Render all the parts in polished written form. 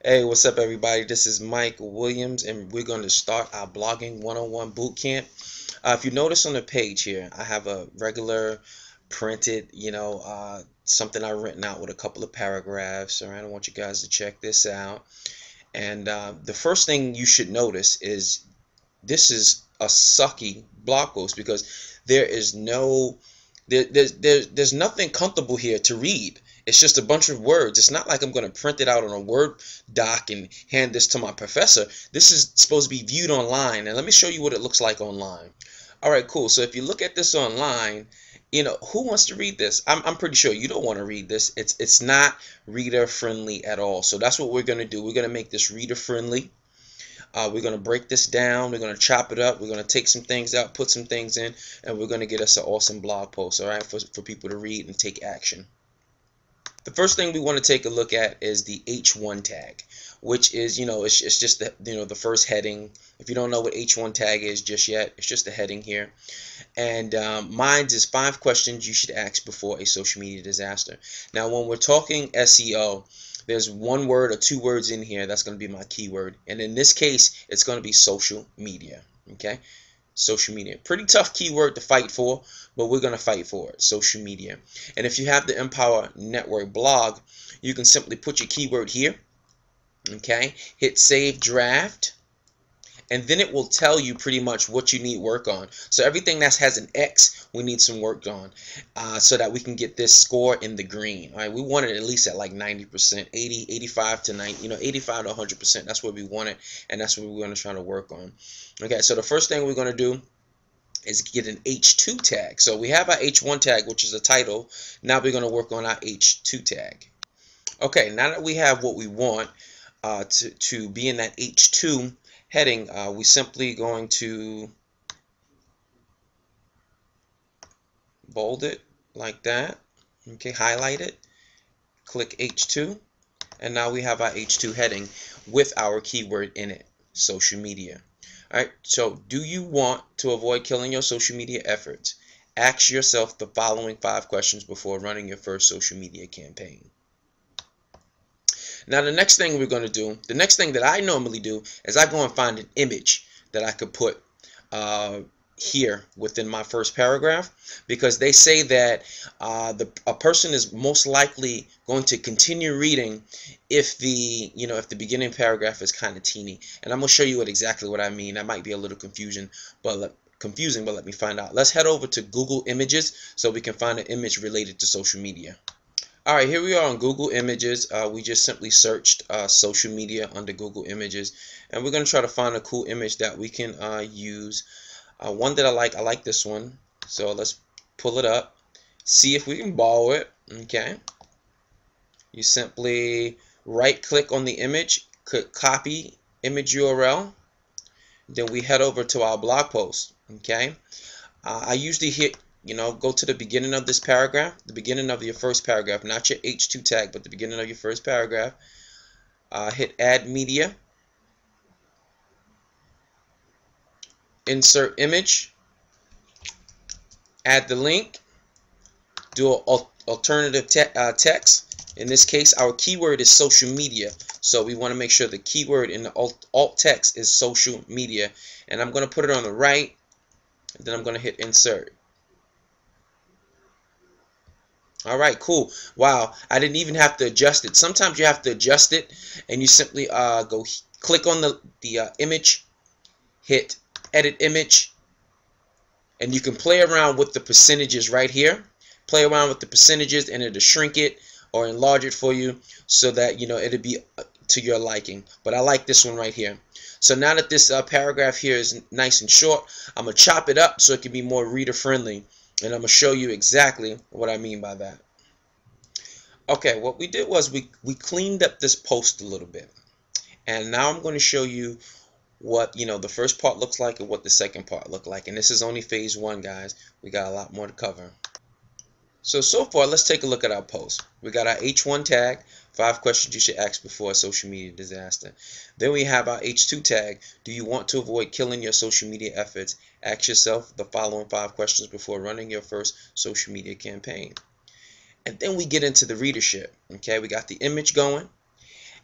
Hey, what's up, everybody? This is Mike Williams, and we're going to start our blogging 101 boot camp. If you notice on the page here, I have a regular printed, something I've written out with a couple of paragraphs. All right, I want you guys to check this out. And the first thing you should notice is this is a sucky blog post because there is no there's nothing comfortable here to read. It's just a bunch of words. It's not like I'm going to print it out on a Word doc and hand this to my professor. This is supposed to be viewed online, and let me show you what it looks like online. All right, cool. So if you look at this online, who wants to read this? I'm pretty sure you don't want to read this. It's not reader friendly at all. So that's what we're going to do. We're going to make this reader friendly. We're going to break this down. We're going to chop it up. We're going to take some things out, put some things in, and we're going to get us an awesome blog post, all right, for people to read and take action. The first thing we want to take a look at is the H1 tag, which is, it's just the first heading. If you don't know what H1 tag is just yet, it's just a heading here. And mine is 5 questions you should ask before a social media disaster. Now, when we're talking SEO, there's one word or 2 words in here that's going to be my keyword, and in this case it's going to be social media. Okay, social media, pretty tough keyword to fight for, but we're going to fight for it. Social media. And if you have the Empower Network blog, you can simply put your keyword here. Okay, hit save draft, and then it will tell you pretty much what you need work on. So everything that has an X, we need some work on, so that we can get this score in the green. All right, we want it at least at like 90%, 80, 85 to 90, 85 to 100%. That's what we want it, and that's what we're going to try to work on. Okay, so the first thing we're going to do is get an H2 tag. So we have our H1 tag, which is a title. Now we're going to work on our H2 tag. Okay, now that we have what we want to be in that H2 heading, we simply going to bold it like that. Okay, highlight it, click H2, and now we have our H2 heading with our keyword in it, social media. Alright, so do you want to avoid killing your social media efforts? Ask yourself the following 5 questions before running your first social media campaign. Now the next thing we're going to do, the next thing that I normally do is I go and find an image that I could put here within my first paragraph, because they say that a person is most likely going to continue reading if the beginning paragraph is kind of teeny. And I'm going to show you exactly what I mean. That might be a little confusing, but let me find out. Let's head over to Google Images so we can find an image related to social media. Alright, here we are on Google Images. We just simply searched social media under Google Images, and we're going to try to find a cool image that we can use. One that I like this one, so let's pull it up, see if we can borrow it. Okay, you simply right click on the image, click copy image URL, then we head over to our blog post. Okay, I usually hit go to the beginning of this paragraph, the beginning of your first paragraph, not your H2 tag, but the beginning of your first paragraph. Hit add media, insert image, add the link, do alternative text. In this case, our keyword is social media, so we want to make sure the keyword in the alt text is social media. And I'm going to put it on the right, and then I'm going to hit insert. Alright, cool. Wow, I didn't even have to adjust it. Sometimes you have to adjust it, and you simply go click on the image, hit edit image, and you can play around with the percentages right here. Play around with the percentages, and it'll shrink it or enlarge it for you so that it'll be to your liking. But I like this one right here. So now that this paragraph here is nice and short, I'm going to chop it up so it can be more reader friendly. And I'm going to show you exactly what I mean by that. Okay, what we did was we cleaned up this post a little bit. And now I'm going to show you what the first part looks like and what the second part looked like. And this is only phase 1, guys. We got a lot more to cover. So far, let's take a look at our post. We got our H1 tag, 5 questions you should ask before a social media disaster. Then we have our H2 tag, do you want to avoid killing your social media efforts? Ask yourself the following 5 questions before running your first social media campaign. And then we get into the readership. Okay, we got the image going,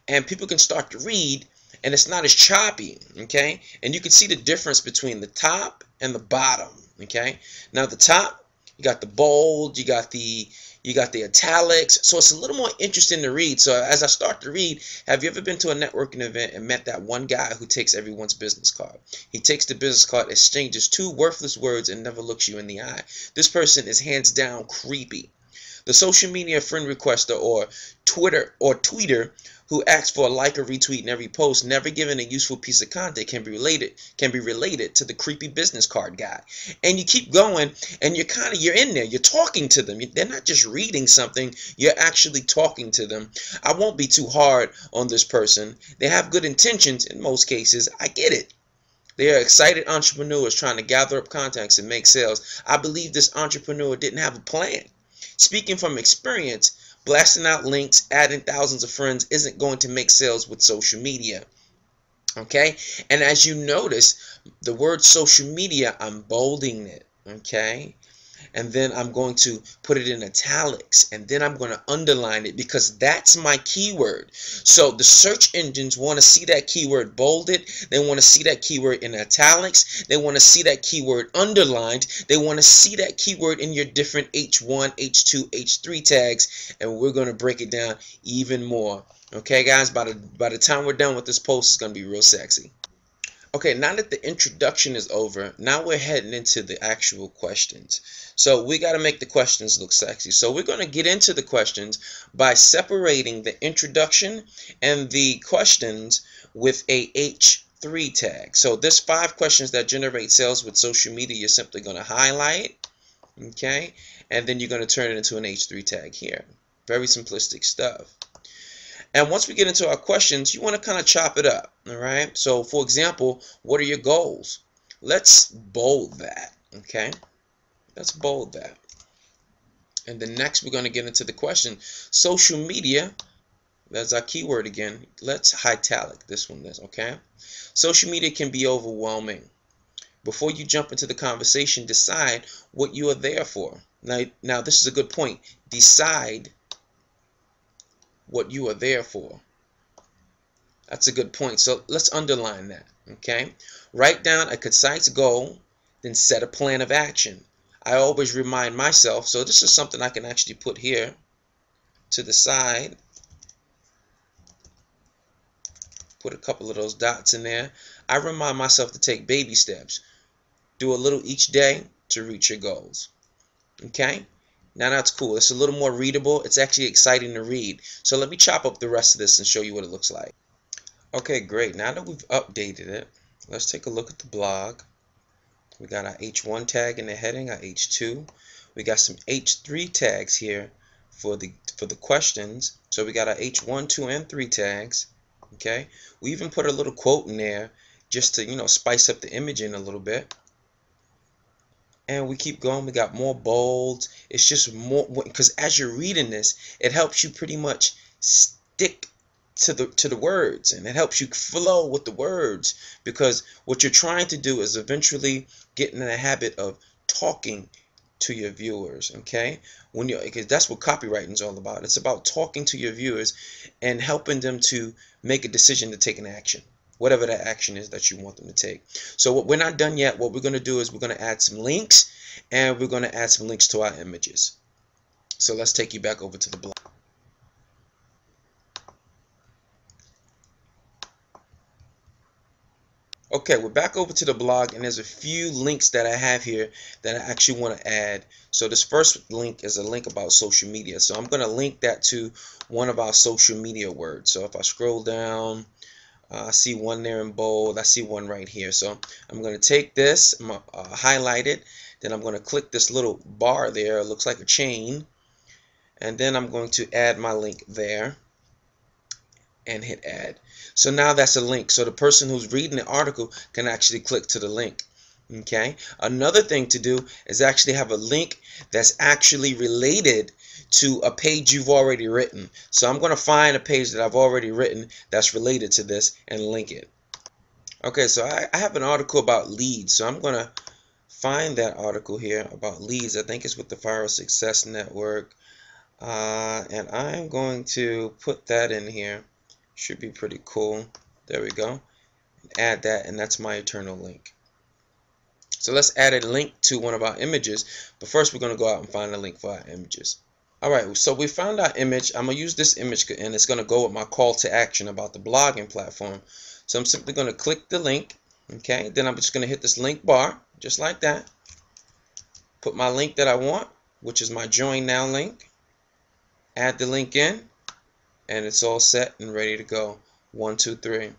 and people can start to read, and it's not as choppy, okay? And you can see the difference between the top and the bottom, okay? Now the top, you got the bold, you got the italics, so it's a little more interesting to read. So as I start to read, have you ever been to a networking event and met that one guy who takes everyone's business card? He takes the business card, exchanges 2 worthless words, and never looks you in the eye. This person is hands down creepy. The social media friend requester or tweeter who asks for a like or retweet in every post, never given a useful piece of content, can be related to the creepy business card guy. And you keep going, and you're in there, you're talking to them. They're not just reading something, you're actually talking to them. I won't be too hard on this person. They have good intentions in most cases. I get it. They are excited entrepreneurs trying to gather up contacts and make sales. I believe this entrepreneur didn't have a plan. Speaking from experience, blasting out links, adding thousands of friends isn't going to make sales with social media. Okay? And as you notice, the word social media, I'm bolding it. Okay? And then I'm going to put it in italics, and then I'm going to underline it because that's my keyword. So the search engines want to see that keyword bolded. They want to see that keyword in italics. They want to see that keyword underlined. They want to see that keyword in your different H1, H2, H3 tags, and we're going to break it down even more. Okay, guys, by the time we're done with this post, it's going to be real sexy. Okay, now that the introduction is over, now we're heading into the actual questions. So we got to make the questions look sexy. So we're going to get into the questions by separating the introduction and the questions with a H3 tag. So there's 5 questions that generate sales with social media. You're simply going to highlight, okay, and then you're going to turn it into an H3 tag here. Very simplistic stuff. And once we get into our questions, you want to kind of chop it up, all right? So, for example, what are your goals? Let's bold that, okay? Let's bold that. And then next, we're going to get into the question. Social media, that's our keyword again. Let's italic this one, okay? Social media can be overwhelming. Before you jump into the conversation, decide what you are there for. Now this is a good point. Decide what you are there for. That's a good point. So let's underline that, okay? Write down a concise goal, then set a plan of action. I always remind myself, so this is something I can actually put here to the side. Put a couple of those dots in there. I remind myself to take baby steps. Do a little each day to reach your goals, okay? Now that's cool. It's a little more readable. It's actually exciting to read. So let me chop up the rest of this and show you what it looks like. Okay, great. Now that we've updated it, let's take a look at the blog. We got our H1 tag in the heading, our H2. We got some H3 tags here for the questions. So we got our H1, 2, and 3 tags. Okay. We even put a little quote in there just to, spice up the imaging a little bit. And we keep going. We got more bolds. It's just more, because as you're reading this, it helps you pretty much stick to the words, and it helps you flow with the words, because what you're trying to do is eventually get in the habit of talking to your viewers. Okay, because that's what copywriting is all about. It's about talking to your viewers and helping them to make a decision to take an action, whatever that action is that you want them to take. So we're not done yet. What we're going to do is we're going to add some links, and we're going to add some links to our images. So let's take you back over to the blog. Okay, we're back over to the blog, and there's a few links that I have here that I actually want to add. So this first link is a link about social media. So I'm going to link that to one of our social media words. So if I scroll down, I see one there in bold. I see one right here. So I'm going to take this, I'm going to highlight it. Then I'm going to click this little bar there. It looks like a chain. And then I'm going to add my link there and hit add. So now that's a link. So the person who's reading the article can actually click to the link. Okay. Another thing to do is actually have a link that's actually related to a page you've already written. So I'm going to find a page that I've already written that's related to this and link it. Okay, so I have an article about leads. So I'm going to find that article here about leads. I think it's with the Viral Success Network. And I'm going to put that in here. Should be pretty cool. There we go. Add that, and that's my eternal link. So let's add a link to one of our images, but first we're going to go out and find a link for our images. Alright, so we found our image. I'm going to use this image, and it's going to go with my call to action about the blogging platform. So I'm simply going to click the link, okay? Then I'm just going to hit this link bar, just like that. Put my link that I want, which is my Join Now link. Add the link in, and it's all set and ready to go. 1, 2, 3.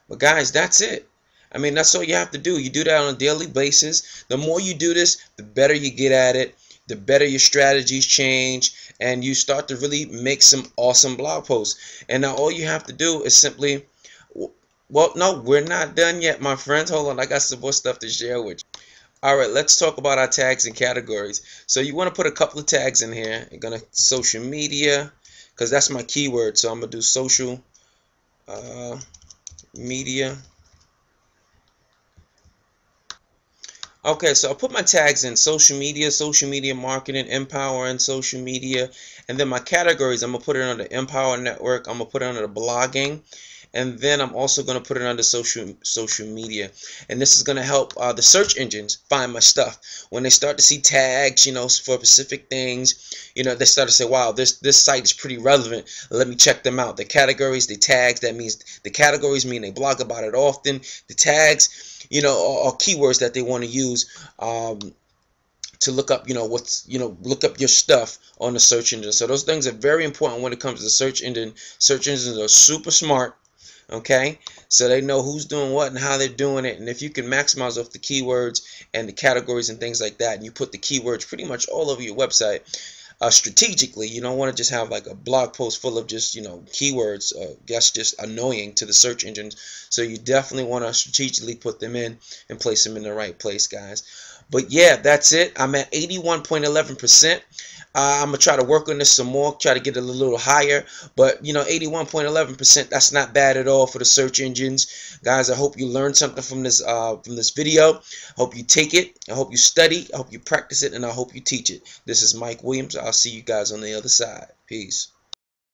But guys, that's it. I mean, that's all you have to do. You do that on a daily basis. The more you do this, the better you get at it, the better your strategies change, and you start to really make some awesome blog posts. And now all you have to do is simply, well, no, we're not done yet, my friends. Hold on, I got some more stuff to share with you. Alright, let's talk about our tags and categories. So you want to put a couple of tags in here. You're going to social media, because that's my keyword. So I'm going to do social media. Okay, so I'll put my tags in social media marketing, empower, and social media. And then my categories, I'm going to put it under Empower Network. I'm going to put it under the blogging. And then I'm also going to put it under social media. And this is going to help the search engines find my stuff. When they start to see tags, you know, for specific things, you know, they start to say, wow, this site is pretty relevant. Let me check them out. The categories, the tags, that means the categories mean they blog about it often. The tags, you know, are keywords that they want to use to look up, you know, look up your stuff on the search engine. So those things are very important when it comes to the search engine. Search engines are super smart. Okay, so they know who's doing what and how they're doing it, and if you can maximize off the keywords and the categories and things like that, and you put the keywords pretty much all over your website strategically, you don't want to just have like a blog post full of just, you know, keywords. That's just annoying to the search engines. So you definitely want to strategically put them in and place them in the right place, guys. But yeah, that's it. I'm at 81.11%. I'm going to try to work on this some more, try to get it a little higher. But, you know, 81.11%, that's not bad at all for the search engines. Guys, I hope you learned something from this video. I hope you take it. I hope you study. I hope you practice it. And I hope you teach it. This is Mike Williams. I'll see you guys on the other side. Peace.